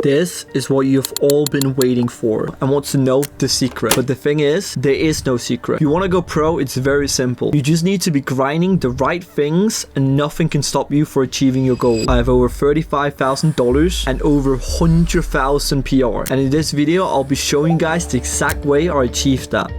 This is what you've all been waiting for and want to know the secret. But the thing is, there is no secret. If you want to go pro, it's very simple. You just need to be grinding the right things and nothing can stop you for achieving your goal. I have over $35,000 and over 100,000 PR. And in this video, I'll be showing you guys the exact way I achieved that.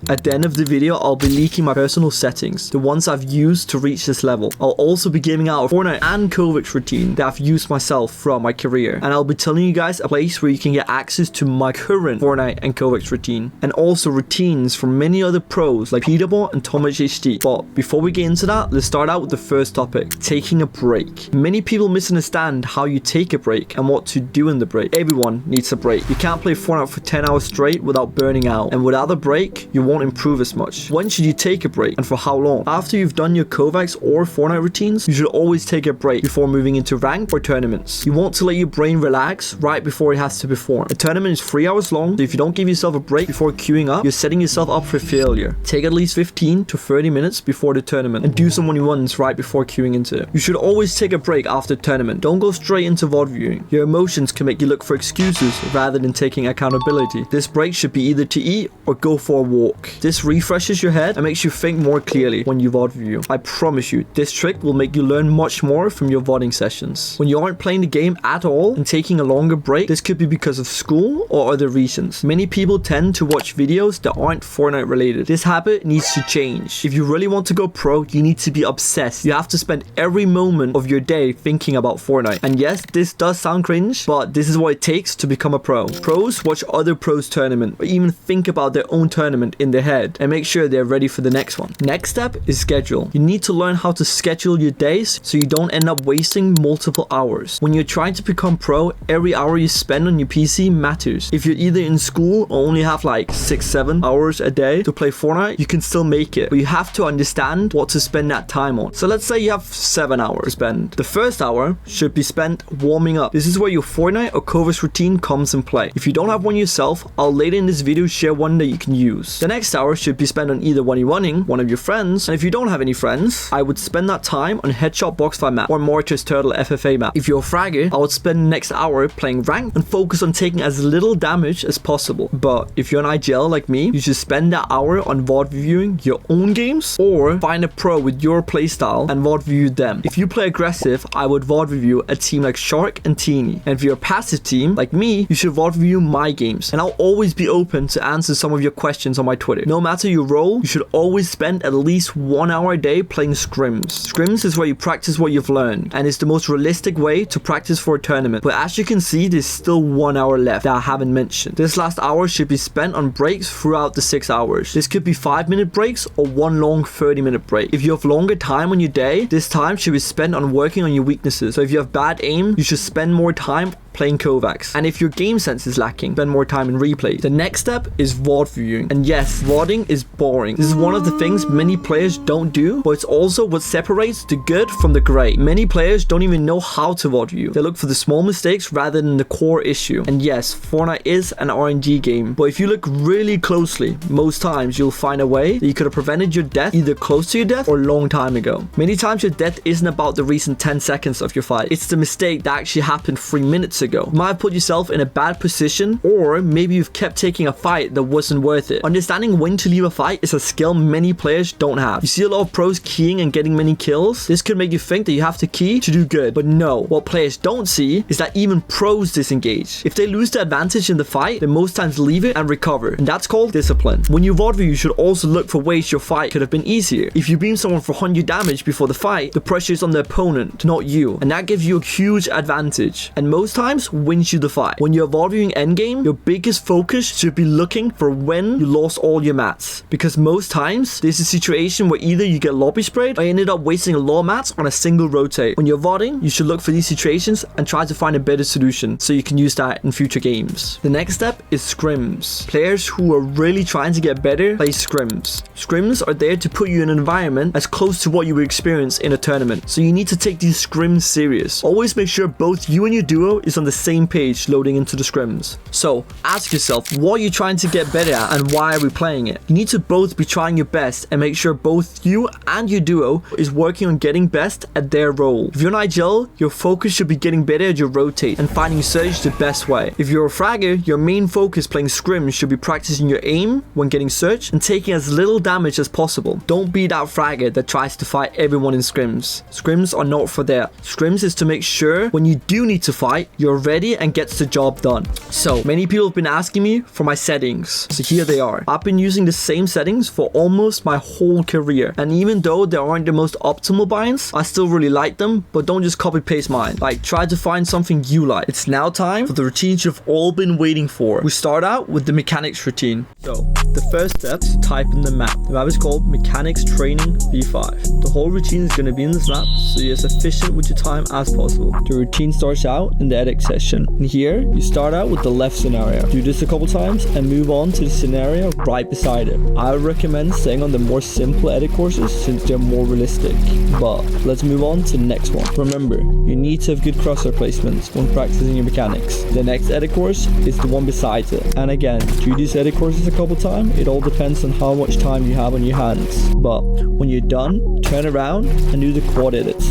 At the end of the video, I'll be leaking my personal settings, the ones I've used to reach this level. I'll also be giving out a Fortnite and Kovacs routine that I've used myself throughout my career. And I'll be telling you guys a place where you can get access to my current Fortnite and Kovacs routine. And also routines from many other pros like Peterball and Thomas HD. But before we get into that, let's start out with the first topic, taking a break. Many people misunderstand how you take a break and what to do in the break. Everyone needs a break. You can't play Fortnite for 10 hours straight without burning out. And without a break, you won't improve as much. When should you take a break and for how long? After you've done your Kovacs or Fortnite routines, you should always take a break before moving into rank or tournaments. You want to let your brain relax right before it has to perform. A tournament is 3 hours long, so if you don't give yourself a break before queuing up, you're setting yourself up for failure. Take at least 15 to 30 minutes before the tournament and do some 1v1s right before queuing into it. You should always take a break after tournament. Don't go straight into Vod Reviewing. Your emotions can make you look for excuses rather than taking accountability. This break should be either to eat or go for a walk. This refreshes your head and makes you think more clearly when you VOD review. I promise you, this trick will make you learn much more from your VODing sessions. When you aren't playing the game at all and taking a longer break, this could be because of school or other reasons. Many people tend to watch videos that aren't Fortnite related. This habit needs to change. If you really want to go pro, you need to be obsessed. You have to spend every moment of your day thinking about Fortnite. And yes, this does sound cringe, but this is what it takes to become a pro. Pros watch other pros tournament or even think about their own tournament in their head and make sure they're ready for the next one. Next step is schedule. You need to learn how to schedule your days so you don't end up wasting multiple hours. When you're trying to become pro, every hour you spend on your PC matters. If you're either in school or only have like 6-7 hours a day to play Fortnite, you can still make it, but you have to understand what to spend that time on. So let's say you have 7 hours to spend. The first hour should be spent warming up. This is where your Fortnite or Kovacs routine comes in play. If you don't have one yourself, I'll later in this video share one that you can use. The next hour should be spent on either 1v1ing one of your friends, and if you don't have any friends, I would spend that time on Headshot Boxfight map or Mortis Turtle FFA map. If you're a fragger, I would spend the next hour playing rank and focus on taking as little damage as possible. But if you're an IGL like me, you should spend that hour on VOD reviewing your own games or find a pro with your playstyle and VOD review them. If you play aggressive, I would VOD review a team like Shark and Teeny. And if you're a passive team like me, you should VOD review my games. And I'll always be open to answer some of your questions on my Twitter. No matter your role, you should always spend at least 1 hour a day playing scrims. Scrims is where you practice what you've learned, and it's the most realistic way to practice for a tournament. But as you can see, there's still 1 hour left that I haven't mentioned. This last hour should be spent on breaks throughout the 6 hours. This could be 5-minute breaks or one long 30-minute break. If you have longer time on your day, this time should be spent on working on your weaknesses. So if you have bad aim, you should spend more time playing Kovacs. And if your game sense is lacking, spend more time in replay. The next step is VOD reviewing. And yes, VODing is boring. This is one of the things many players don't do, but it's also what separates the good from the great. Many players don't even know how to VOD review. They look for the small mistakes rather than the core issue. And yes, Fortnite is an RNG game, but if you look really closely, most times you'll find a way that you could have prevented your death either close to your death or a long time ago. Many times your death isn't about the recent 10 seconds of your fight. It's the mistake that actually happened 3 minutes ago. You might have put yourself in a bad position, or maybe you've kept taking a fight that wasn't worth it. Understanding when to leave a fight is a skill many players don't have. You see a lot of pros keying and getting many kills. This could make you think that you have to key to do good, but no. What players don't see is that even pros disengage. If they lose the advantage in the fight, they most times leave it and recover, and that's called discipline. When you VOD review, you should also look for ways your fight could have been easier. If you beam someone for 100 damage before the fight, the pressure is on the opponent, not you, and that gives you a huge advantage, and most times wins you the fight. When you're VOD reviewing endgame, your biggest focus should be looking for when you lost all your mats, because most times there's a situation where either you get lobby sprayed or you ended up wasting a lot of mats on a single rotate. When you're VODing, you should look for these situations and try to find a better solution so you can use that in future games. The next step is scrims. Players who are really trying to get better play scrims. Scrims are there to put you in an environment as close to what you would experience in a tournament, so you need to take these scrims serious. Always make sure both you and your duo is on on the same page loading into the scrims. So ask yourself, what are you trying to get better at and why are we playing it? You need to both be trying your best and make sure both you and your duo is working on getting best at their role. If you're an IGL, your focus should be getting better at your rotate and finding surge the best way. If you're a fragger, your main focus playing scrims should be practicing your aim when getting surge and taking as little damage as possible. Don't be that fragger that tries to fight everyone in scrims. Scrims are not for that. Scrims is to make sure when you do need to fight, you're ready and gets the job done. So many people have been asking me for my settings. So here they are. I've been using the same settings for almost my whole career. And even though they aren't the most optimal binds, I still really like them, but don't just copy paste mine. Like, try to find something you like. It's now time for the routines you've all been waiting for. We start out with the mechanics routine. So the first step is type in the map. The map is called Mechanics Training V5. The whole routine is going to be in this map, so you're as efficient with your time as possible. The routine starts out in the edit section. And here, you start out with the left scenario. Do this a couple times and move on to the scenario right beside it. I would recommend staying on the more simple edit courses since they're more realistic. But let's move on to the next one. Remember, you need to have good crosshair placements when practicing your mechanics. The next edit course is the one beside it. And again, do these edit courses a couple times. It all depends on how much time you have on your hands. But when you're done, turn around and do the quad edits.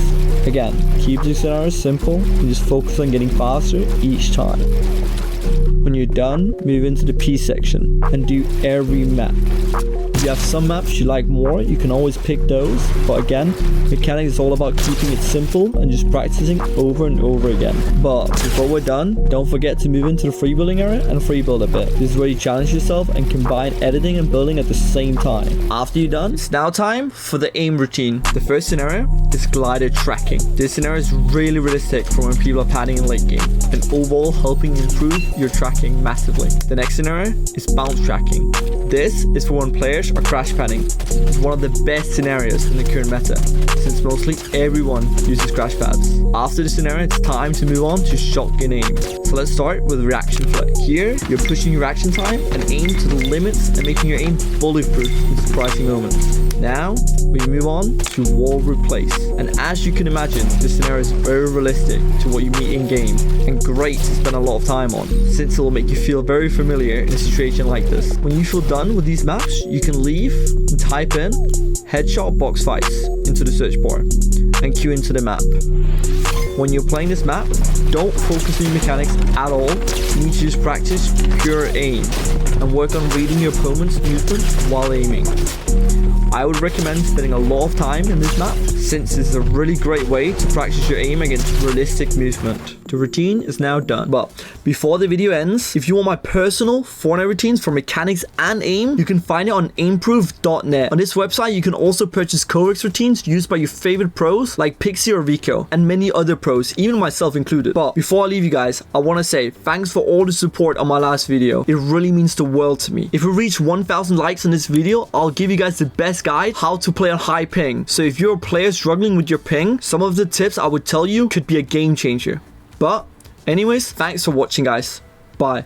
Again, keep the scenarios simple and just focus on getting faster each time. When you're done, move into the P section and do every map. If you have some maps you like more, you can always pick those. But again, mechanics is all about keeping it simple and just practicing over and over again. But before we're done, don't forget to move into the free building area and free build a bit. This is where you challenge yourself and combine editing and building at the same time. After you're done, it's now time for the aim routine. The first scenario is glider tracking. This scenario is really realistic for when people are padding in late game and overall helping improve your tracking massively. The next scenario is bounce tracking. This is for when players are crash padding. It's one of the best scenarios in the current meta, since mostly everyone uses crash pads. After the scenario, it's time to move on to shotgun aim. So let's start with reaction flick. Here, you're pushing your reaction time and aim to the limits and making your aim bulletproof in surprising moments. Now, we move on to wall replace. And as you can imagine, this scenario is very realistic to what you meet in game and great to spend a lot of time on, since it will make you feel very familiar in a situation like this. When you feel done with these maps, you can leave and type in headshot box fights into the search bar and queue into the map. When you're playing this map, don't focus on your mechanics at all. You need to just practice pure aim and work on reading your opponent's movement while aiming. I would recommend spending a lot of time in this map, since it's a really great way to practice your aim against realistic movement. The routine is now done. But before the video ends, if you want my personal Fortnite routines for mechanics and aim, you can find it on aimprove.net. On this website, you can also purchase Corex routines used by your favorite pros like Pixie or Rico, and many other pros, even myself included. But before I leave you guys, I want to say thanks for all the support on my last video. It really means the world to me. If we reach 1,000 likes on this video, I'll give you guys the best guide how to play on high ping. So if you're a player struggling with your ping, some of the tips I would tell you could be a game changer. But anyways, thanks for watching guys. Bye.